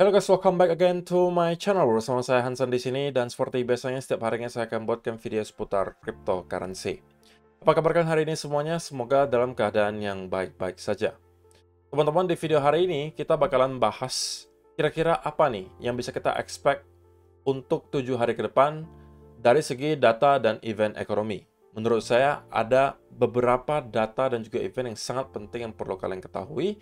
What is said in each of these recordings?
Halo guys, welcome back again to my channel. Bersama saya Hansen di sini dan seperti biasanya setiap harinya saya akan buatkan video seputar cryptocurrency. Apa kabar kalian hari ini semuanya? Semoga dalam keadaan yang baik-baik saja. Teman-teman, di video hari ini kita bakalan bahas kira-kira apa nih yang bisa kita expect untuk 7 hari ke depan dari segi data dan event ekonomi. Menurut saya ada beberapa data dan juga event yang sangat penting yang perlu kalian ketahui.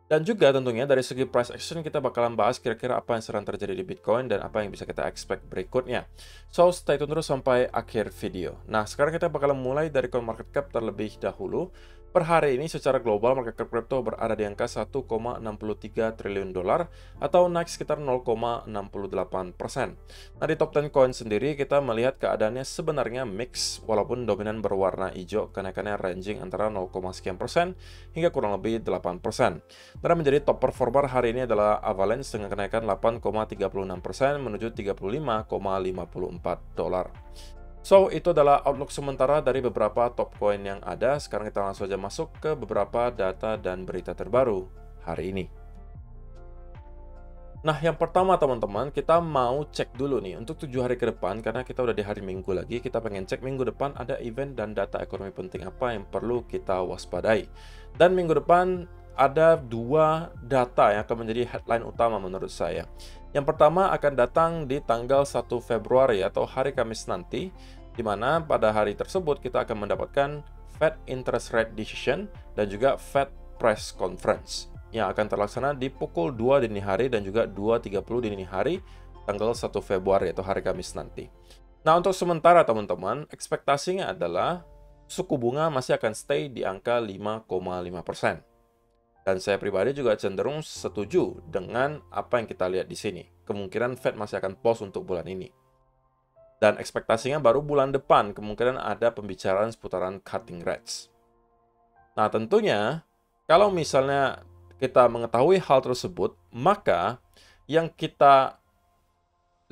Dan juga tentunya dari segi price action kita bakalan bahas kira-kira apa yang sedang terjadi di Bitcoin dan apa yang bisa kita expect berikutnya. So, stay tune terus sampai akhir video. Nah, sekarang kita bakalan mulai dari CoinMarketCap terlebih dahulu. Per hari ini secara global market cap crypto berada di angka 1,63 triliun dolar atau naik sekitar 0,68%. Nah, di top 10 coin sendiri kita melihat keadaannya sebenarnya mix walaupun dominan berwarna hijau, kenaikannya ranging antara 0, sekian persen hingga kurang lebih 8%. Dan menjadi top performer hari ini adalah Avalanche dengan kenaikan 8,36% menuju 35,54 dolar. So, itu adalah outlook sementara dari beberapa top coin yang ada. Sekarang kita langsung saja masuk ke beberapa data dan berita terbaru hari ini. Nah, yang pertama teman-teman, kita mau cek dulu nih untuk 7 hari ke depan, karena kita udah di hari Minggu lagi, kita pengen cek minggu depan ada event dan data ekonomi penting apa yang perlu kita waspadai. Dan minggu depan ada 2 data yang akan menjadi headline utama menurut saya. Yang pertama akan datang di tanggal 1 Februari atau hari Kamis nanti, di mana pada hari tersebut kita akan mendapatkan Fed Interest Rate Decision dan juga Fed Press Conference yang akan terlaksana di pukul 2 dini hari dan juga 2.30 dini hari tanggal 1 Februari atau hari Kamis nanti. Nah, untuk sementara teman-teman, ekspektasinya adalah suku bunga masih akan stay di angka 5,5%. Dan saya pribadi juga cenderung setuju dengan apa yang kita lihat di sini. Kemungkinan Fed masih akan pause untuk bulan ini. Dan ekspektasinya baru bulan depan kemungkinan ada pembicaraan seputaran cutting rates. Nah, tentunya kalau misalnya kita mengetahui hal tersebut, maka yang kita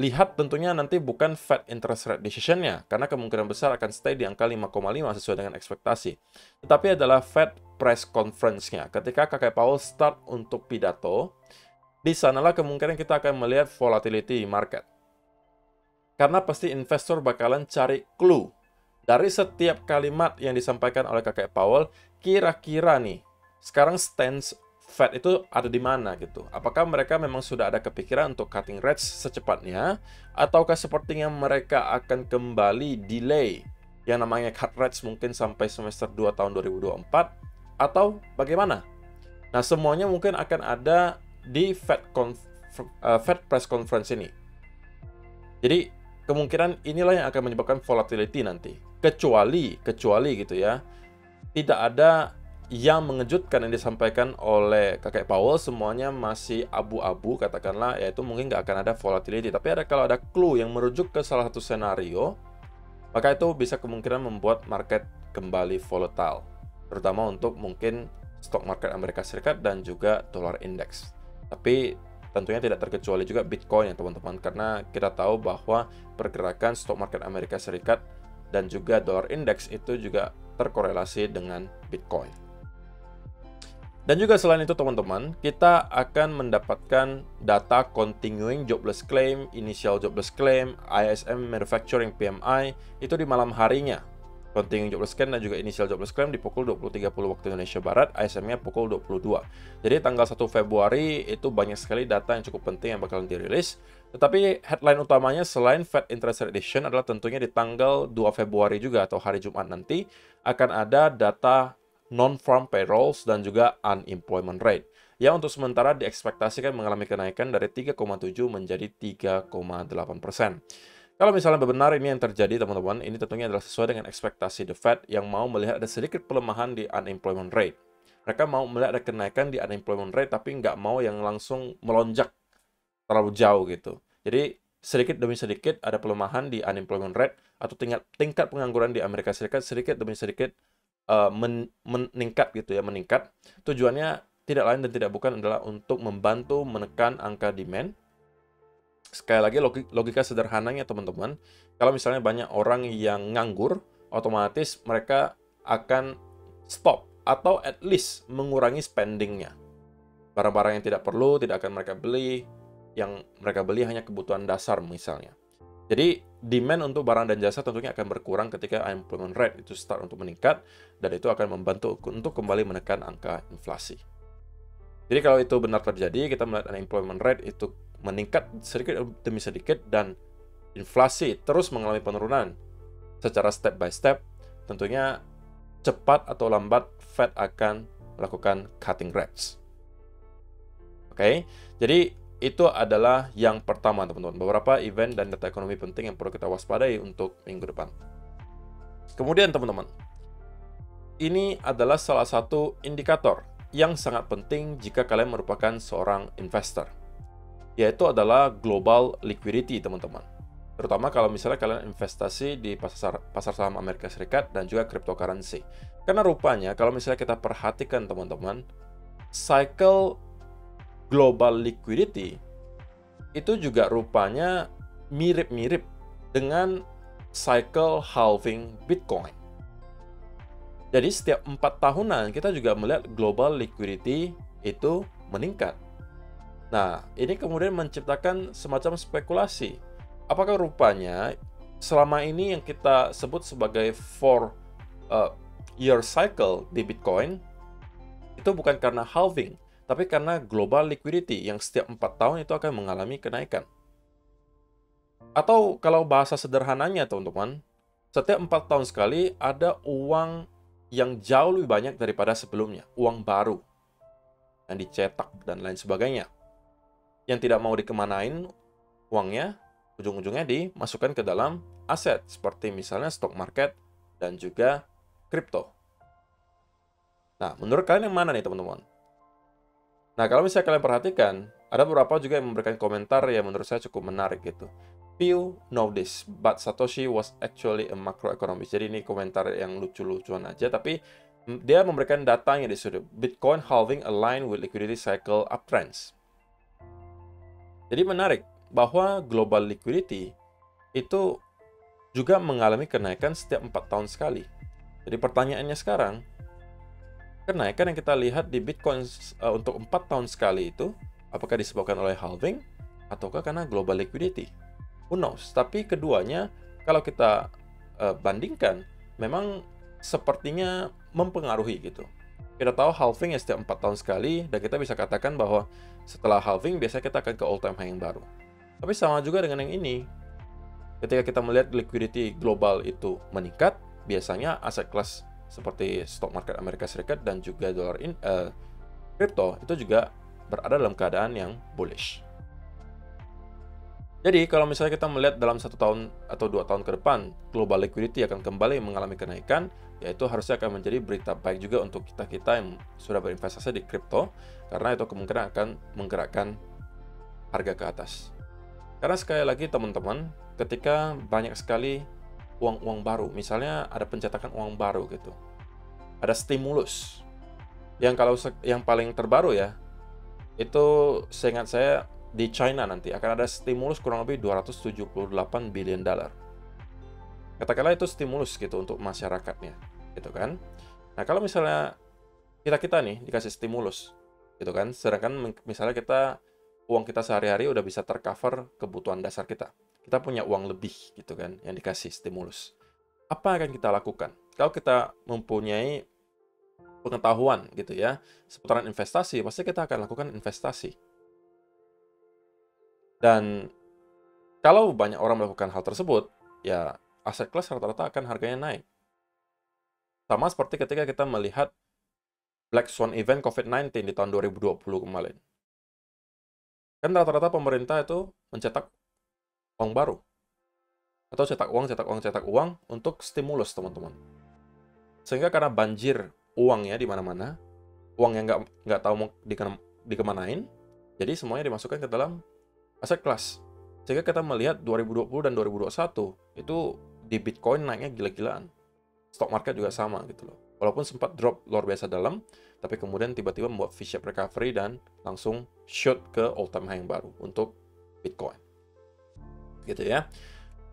lihat tentunya nanti bukan Fed Interest Rate Decision-nya, karena kemungkinan besar akan stay di angka 5,5 sesuai dengan ekspektasi. Tetapi adalah Fed Press Conference-nya. Ketika Kakek Powell start untuk pidato, di sanalah kemungkinan kita akan melihat volatility di market. Karena pasti investor bakalan cari clue dari setiap kalimat yang disampaikan oleh Kakek Powell, kira-kira nih, sekarang stance Fed itu ada di mana gitu. Apakah mereka memang sudah ada kepikiran untuk cutting rates secepatnya, ataukah sepertinya mereka akan kembali delay yang namanya cut rates mungkin sampai semester 2 tahun 2024, atau bagaimana? Nah, semuanya mungkin akan ada di Fed Press Conference ini. Jadi, kemungkinan inilah yang akan menyebabkan volatility nanti. Kecuali gitu ya, tidak ada yang mengejutkan yang disampaikan oleh Kakek Powell, semuanya masih abu-abu katakanlah, yaitu mungkin nggak akan ada volatility. Tapi kalau ada clue yang merujuk ke salah satu senario, maka itu bisa kemungkinan membuat market kembali volatile, terutama untuk mungkin stock market Amerika Serikat dan juga dolar index. Tapi tentunya tidak terkecuali juga Bitcoin ya teman-teman, karena kita tahu bahwa pergerakan stock market Amerika Serikat dan juga dolar index itu juga terkorelasi dengan Bitcoin. Dan juga selain itu teman-teman, kita akan mendapatkan data continuing jobless claim, initial jobless claim, ISM manufacturing PMI itu di malam harinya. Continuing jobless claim dan juga initial jobless claim di pukul 20.30 waktu Indonesia Barat, ISM-nya pukul 22. Jadi tanggal 1 Februari itu banyak sekali data yang cukup penting yang bakalan dirilis. Tetapi headline utamanya selain Fed Interest Rate Decision adalah tentunya di tanggal 2 Februari juga atau hari Jumat nanti akan ada data non-farm payrolls dan juga unemployment rate. Yang untuk sementara diekspektasikan mengalami kenaikan dari 3,7 menjadi 3,8%. Kalau misalnya benar ini yang terjadi teman-teman, ini tentunya adalah sesuai dengan ekspektasi The Fed yang mau melihat ada sedikit pelemahan di unemployment rate. Mereka mau melihat ada kenaikan di unemployment rate tapi nggak mau yang langsung melonjak terlalu jauh gitu. Jadi sedikit demi sedikit ada pelemahan di unemployment rate atau tingkat pengangguran di Amerika Serikat sedikit demi sedikit meningkat gitu ya, meningkat. Tujuannya tidak lain dan tidak bukan adalah untuk membantu menekan angka demand. Sekali lagi logika sederhananya teman-teman, kalau misalnya banyak orang yang nganggur, otomatis mereka akan stop atau at least mengurangi spendingnya. Barang-barang yang tidak perlu tidak akan mereka beli, yang mereka beli hanya kebutuhan dasar misalnya. Jadi, demand untuk barang dan jasa tentunya akan berkurang ketika unemployment rate itu start untuk meningkat, dan itu akan membantu untuk kembali menekan angka inflasi. Jadi kalau itu benar terjadi, kita melihat unemployment rate itu meningkat sedikit demi sedikit, dan inflasi terus mengalami penurunan secara step by step, tentunya cepat atau lambat Fed akan melakukan cutting rates. Oke, jadi itu adalah yang pertama, teman-teman. Beberapa event dan data ekonomi penting yang perlu kita waspadai untuk minggu depan. Kemudian, teman-teman, ini adalah salah satu indikator yang sangat penting jika kalian merupakan seorang investor, yaitu adalah global liquidity, teman-teman. Terutama kalau misalnya kalian investasi di pasar saham Amerika Serikat dan juga cryptocurrency. Karena rupanya kalau misalnya kita perhatikan, teman-teman, cycle global liquidity itu juga rupanya mirip-mirip dengan cycle halving Bitcoin. Jadi setiap 4 tahunan kita juga melihat global liquidity itu meningkat. Nah, ini kemudian menciptakan semacam spekulasi. Apakah rupanya selama ini yang kita sebut sebagai 4-year cycle di Bitcoin itu bukan karena halving, tapi karena global liquidity yang setiap 4 tahun itu akan mengalami kenaikan. Atau kalau bahasa sederhananya, teman-teman, setiap 4 tahun sekali ada uang yang jauh lebih banyak daripada sebelumnya, uang baru yang dicetak dan lain sebagainya. Yang tidak mau dikemanain uangnya, ujung-ujungnya dimasukkan ke dalam aset, seperti misalnya stock market dan juga kripto. Nah, menurut kalian yang mana nih, teman-teman? Nah, kalau misalnya kalian perhatikan, ada beberapa juga yang memberikan komentar yang menurut saya cukup menarik gitu. Few know this, but Satoshi was actually a macroeconomist. Jadi ini komentar yang lucu-lucuan aja, tapi dia memberikan datanya di sudut Bitcoin halving align with liquidity cycle uptrends. Jadi menarik bahwa global liquidity itu juga mengalami kenaikan setiap 4 tahun sekali. Jadi pertanyaannya sekarang, kenaikan yang kita lihat di Bitcoin untuk 4 tahun sekali itu, apakah disebabkan oleh halving, ataukah karena global liquidity? Who knows? Tapi keduanya, kalau kita bandingkan, memang sepertinya mempengaruhi gitu. Kita tahu halving ya setiap 4 tahun sekali, dan kita bisa katakan bahwa setelah halving, biasanya kita akan ke all-time high yang baru. Tapi sama juga dengan yang ini, ketika kita melihat liquidity global itu meningkat, biasanya aset kelas seperti stock market Amerika Serikat dan juga dolar kripto itu juga berada dalam keadaan yang bullish. Jadi kalau misalnya kita melihat dalam 1 tahun atau 2 tahun ke depan global liquidity akan kembali mengalami kenaikan, yaitu harusnya akan menjadi berita baik juga untuk kita yang sudah berinvestasi di kripto, karena itu kemungkinan akan menggerakkan harga ke atas. Karena sekali lagi, teman-teman, ketika banyak sekali uang baru, misalnya ada pencetakan uang baru gitu, ada stimulus yang kalau yang paling terbaru ya, itu seingat saya di China nanti akan ada stimulus kurang lebih 278 billion dollar. Katakanlah itu stimulus gitu untuk masyarakatnya, gitu kan. Nah, kalau misalnya kita nih dikasih stimulus gitu kan, sedangkan misalnya uang kita sehari-hari udah bisa tercover kebutuhan dasar kita. Kita punya uang lebih gitu kan, yang dikasih stimulus. Apa yang akan kita lakukan? Kalau kita mempunyai pengetahuan gitu ya, seputaran investasi, pasti kita akan lakukan investasi. Dan kalau banyak orang melakukan hal tersebut, ya aset kelas rata-rata akan harganya naik. Sama seperti ketika kita melihat Black Swan event COVID-19 di tahun 2020 kemarin. Kan rata-rata pemerintah itu mencetak uang baru. Atau cetak uang untuk stimulus, teman-teman. Sehingga karena banjir uangnya di mana-mana, uang yang nggak tahu mau dikemanain, jadi semuanya dimasukkan ke dalam aset kelas. Sehingga kita melihat 2020 dan 2021 itu di Bitcoin naiknya gila-gilaan. Stock market juga sama gitu loh. Walaupun sempat drop luar biasa dalam, tapi kemudian tiba-tiba membuat V-shape recovery dan langsung shoot ke all-time high yang baru untuk Bitcoin. Gitu ya.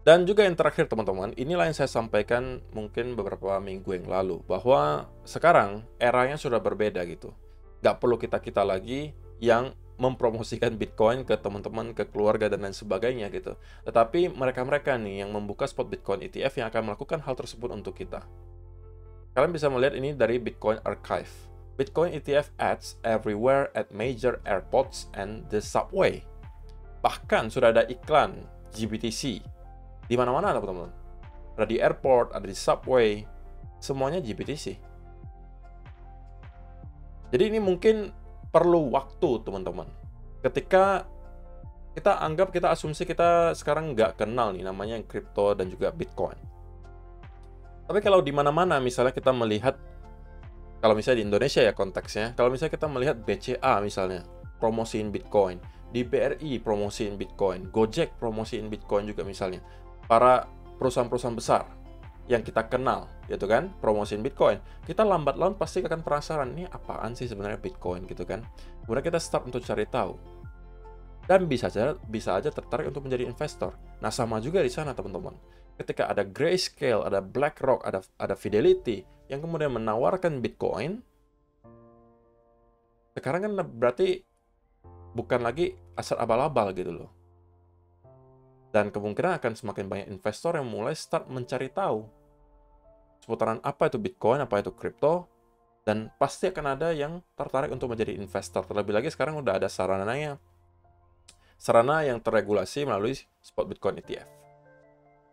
Dan juga yang terakhir, teman-teman, inilah yang saya sampaikan mungkin beberapa minggu yang lalu, bahwa sekarang eranya sudah berbeda gitu. Nggak perlu kita lagi yang mempromosikan Bitcoin ke teman-teman, ke keluarga dan lain sebagainya gitu. Tetapi mereka-mereka nih yang membuka spot Bitcoin ETF yang akan melakukan hal tersebut untuk kita. Kalian bisa melihat ini dari Bitcoin Archive. Bitcoin ETF ads everywhere at major airports and the subway. Bahkan sudah ada iklan GBTC di mana-mana teman-teman. Ada di airport, ada di subway, semuanya GBTC. Jadi ini mungkin perlu waktu teman-teman. Ketika kita asumsi kita sekarang nggak kenal nih namanya yang kripto dan juga Bitcoin. Tapi kalau di mana-mana misalnya kita melihat, kalau misalnya di Indonesia ya konteksnya, kalau misalnya kita melihat BCA misalnya promosiin Bitcoin, di BRI promosiin Bitcoin, Gojek promosiin Bitcoin juga misalnya, para perusahaan-perusahaan besar yang kita kenal, gitu kan, promosiin Bitcoin, kita lambat laun pasti akan penasaran, ini apaan sih sebenarnya Bitcoin, gitu kan. Kemudian kita start untuk cari tahu. Dan bisa aja tertarik untuk menjadi investor. Nah, sama juga di sana, teman-teman. Ketika ada Grayscale, ada BlackRock, ada Fidelity, yang kemudian menawarkan Bitcoin, sekarang kan berarti bukan lagi aset abal-abal gitu loh. Dan kemungkinan akan semakin banyak investor yang mulai start mencari tahu seputaran apa itu Bitcoin, apa itu kripto, dan pasti akan ada yang tertarik untuk menjadi investor. Terlebih lagi sekarang udah ada sarana yang terregulasi melalui spot Bitcoin ETF.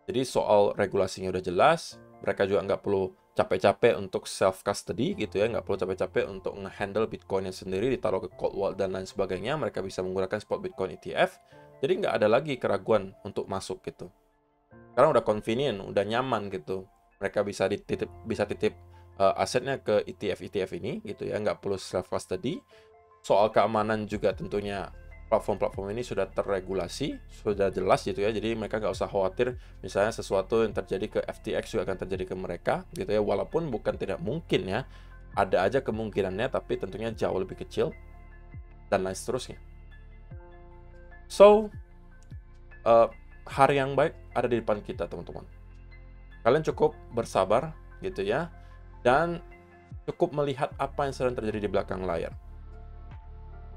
Jadi soal regulasinya udah jelas, mereka juga nggak perlu capek-capek untuk self-custody gitu ya, nggak perlu capek-capek untuk nge-handle Bitcoinnya sendiri, ditaruh ke cold wallet dan lain sebagainya, mereka bisa menggunakan spot Bitcoin ETF, jadi nggak ada lagi keraguan untuk masuk gitu. Sekarang udah convenient, udah nyaman gitu. Mereka bisa titip asetnya ke ETF ini gitu ya, nggak perlu self-custody. Soal keamanan juga tentunya platform-platform ini sudah terregulasi, sudah jelas gitu ya, jadi mereka nggak usah khawatir misalnya sesuatu yang terjadi ke FTX juga akan terjadi ke mereka gitu ya, walaupun bukan tidak mungkin ya, ada aja kemungkinannya, tapi tentunya jauh lebih kecil dan lain seterusnya. So, hari yang baik ada di depan kita teman-teman. Kalian cukup bersabar gitu ya, dan cukup melihat apa yang sedang terjadi di belakang layar.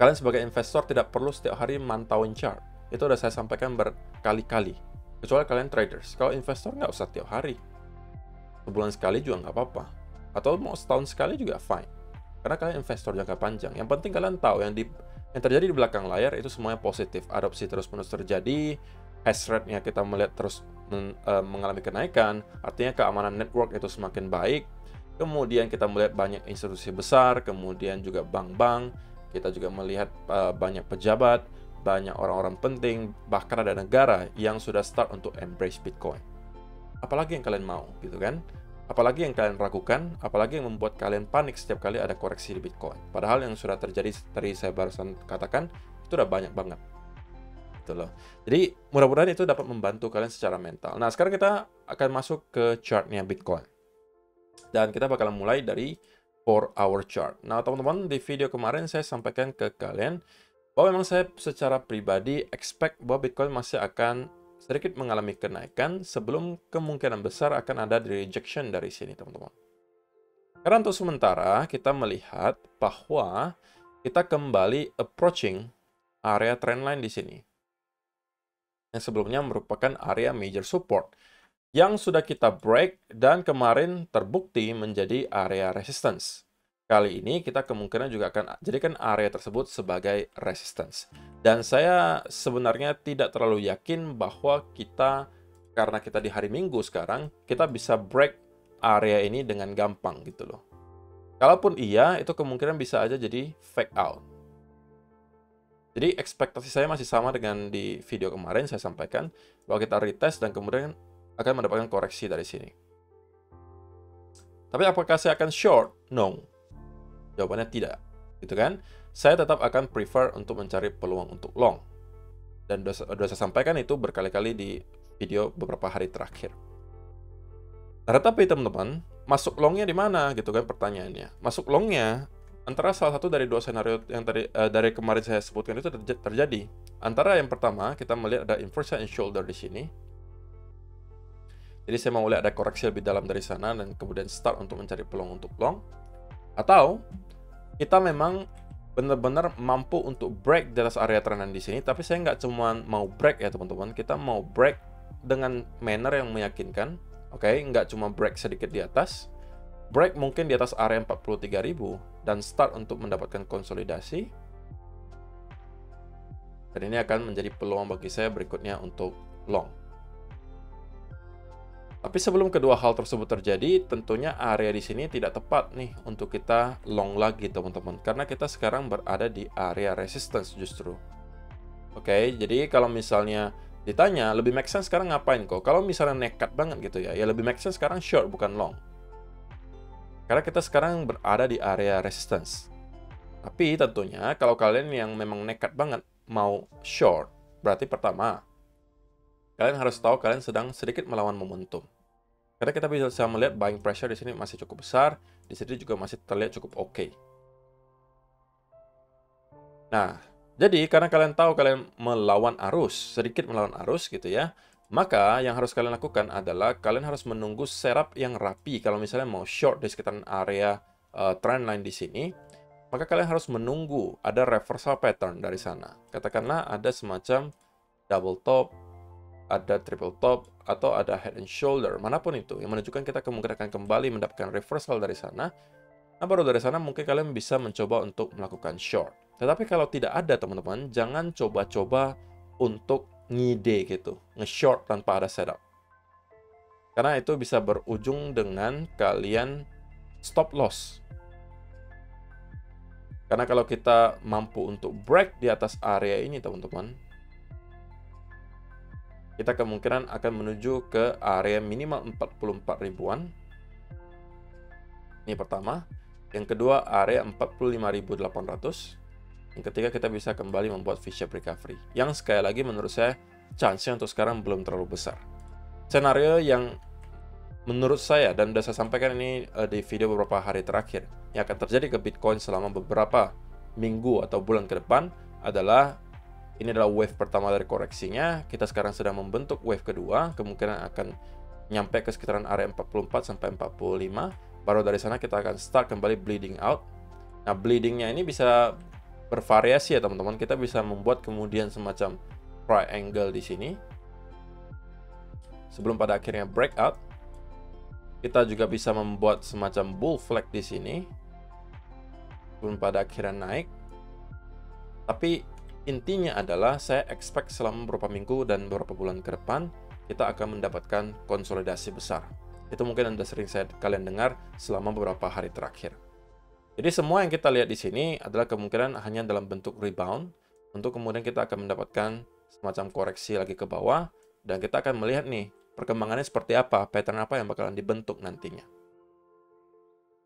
Kalian sebagai investor tidak perlu setiap hari mantauin chart. Itu udah saya sampaikan berkali-kali. Kecuali kalian traders. Kalau investor nggak usah tiap hari. Sebulan sekali juga nggak apa-apa. Atau mau setahun sekali juga fine. Karena kalian investor jangka panjang. Yang penting kalian tahu yang terjadi di belakang layar itu semuanya positif. Adopsi terus-menerus terjadi. Hash rate-nya kita melihat terus mengalami kenaikan. Artinya keamanan network itu semakin baik. Kemudian kita melihat banyak institusi besar. Kemudian juga bank-bank. Kita juga melihat banyak pejabat, banyak orang-orang penting, bahkan ada negara yang sudah start untuk embrace Bitcoin. Apalagi yang kalian mau, gitu kan? Apalagi yang kalian ragukan, apalagi yang membuat kalian panik setiap kali ada koreksi di Bitcoin. Padahal yang sudah terjadi, tadi saya barusan katakan, itu udah banyak banget. Gitu loh. Jadi, mudah-mudahan itu dapat membantu kalian secara mental. Nah, sekarang kita akan masuk ke chartnya Bitcoin. Dan kita bakalan mulai dari 4-hour chart. Nah, teman-teman, di video kemarin saya sampaikan ke kalian bahwa memang saya secara pribadi expect bahwa Bitcoin masih akan sedikit mengalami kenaikan sebelum kemungkinan besar akan ada rejection dari sini, teman-teman. Karena untuk sementara kita melihat bahwa kita kembali approaching area trendline di sini. Yang sebelumnya merupakan area major support yang sudah kita break dan kemarin terbukti menjadi area resistance. Kali ini kita kemungkinan juga akan jadikan area tersebut sebagai resistance. Dan saya sebenarnya tidak terlalu yakin bahwa karena kita di hari Minggu sekarang, kita bisa break area ini dengan gampang gitu loh. Kalaupun iya, itu kemungkinan bisa aja jadi fake out. Jadi ekspektasi saya masih sama dengan di video kemarin saya sampaikan, bahwa kita retest dan kemudian akan mendapatkan koreksi dari sini. Tapi apakah saya akan short? No. Jawabannya tidak. Gitu kan? Saya tetap akan prefer untuk mencari peluang untuk long. Dan sudah saya sampaikan itu berkali-kali di video beberapa hari terakhir. Nah, tetapi teman-teman, masuk longnya di mana? Gitu kan pertanyaannya. Masuk longnya antara salah satu dari dua senario yang dari kemarin saya sebutkan itu terjadi. Antara yang pertama, kita melihat ada inversion and shoulder di sini. Jadi saya mau lihat ada koreksi lebih dalam dari sana dan kemudian start untuk mencari peluang untuk long. Atau kita memang benar-benar mampu untuk break di atas area trendan di sini. Tapi saya nggak cuma mau break ya teman-teman, kita mau break dengan manner yang meyakinkan. Oke, nggak cuma break sedikit di atas, break mungkin di atas area 43.000 dan start untuk mendapatkan konsolidasi. Dan ini akan menjadi peluang bagi saya berikutnya untuk long. Tapi sebelum kedua hal tersebut terjadi, tentunya area di sini tidak tepat nih untuk kita long lagi teman-teman. Karena kita sekarang berada di area resistance justru. Oke, jadi kalau misalnya ditanya, lebih make sense sekarang ngapain kok? Kalau misalnya nekat banget gitu ya, ya lebih make sense sekarang short bukan long. Karena kita sekarang berada di area resistance. Tapi tentunya kalau kalian yang memang nekat banget mau short, berarti pertama, kalian harus tahu kalian sedang sedikit melawan momentum. Karena kita bisa melihat buying pressure di sini masih cukup besar, di sini juga masih terlihat cukup oke. Nah, jadi karena kalian tahu kalian melawan arus, sedikit melawan arus gitu ya, maka yang harus kalian lakukan adalah kalian harus menunggu setup yang rapi. Kalau misalnya mau short di sekitaran area trendline di sini, maka kalian harus menunggu ada reversal pattern dari sana. Katakanlah ada semacam double top, ada triple top, atau ada head and shoulder, manapun itu, yang menunjukkan kita kemungkinan akan kembali mendapatkan reversal dari sana. Nah, baru dari sana mungkin kalian bisa mencoba untuk melakukan short. Tetapi kalau tidak ada teman-teman, jangan coba-coba untuk ngide gitu, nge-short tanpa ada setup. Karena itu bisa berujung dengan kalian stop loss. Karena kalau kita mampu untuk break di atas area ini, teman-teman, kita kemungkinan akan menuju ke area minimal 44 ribuan. Ini pertama. Yang kedua, area 45.800. Yang ketiga, kita bisa kembali membuat V-shape recovery. Yang sekali lagi menurut saya, chance-nya untuk sekarang belum terlalu besar. Senario yang menurut saya, dan sudah saya sampaikan ini di video beberapa hari terakhir, yang akan terjadi ke Bitcoin selama beberapa minggu atau bulan ke depan adalah, ini adalah wave pertama dari koreksinya, kita sekarang sedang membentuk wave kedua, kemungkinan akan nyampe ke sekitaran area 44 sampai 45, baru dari sana kita akan start kembali bleeding out. Nah, bleedingnya ini bisa bervariasi ya teman-teman, kita bisa membuat kemudian semacam triangle di sini, sebelum pada akhirnya breakout. Kita juga bisa membuat semacam bull flag di sini, sebelum pada akhirnya naik. Tapi intinya adalah saya expect selama beberapa minggu dan beberapa bulan ke depan kita akan mendapatkan konsolidasi besar. Itu mungkin Anda sering kalian dengar selama beberapa hari terakhir. Jadi semua yang kita lihat di sini adalah kemungkinan hanya dalam bentuk rebound, untuk kemudian kita akan mendapatkan semacam koreksi lagi ke bawah, dan kita akan melihat nih perkembangannya seperti apa, pattern apa yang bakalan dibentuk nantinya.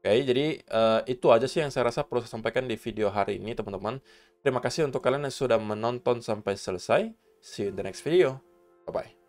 Oke, jadi itu aja sih yang saya rasa perlu saya sampaikan di video hari ini, teman-teman. Terima kasih untuk kalian yang sudah menonton sampai selesai. See you in the next video. Bye-bye.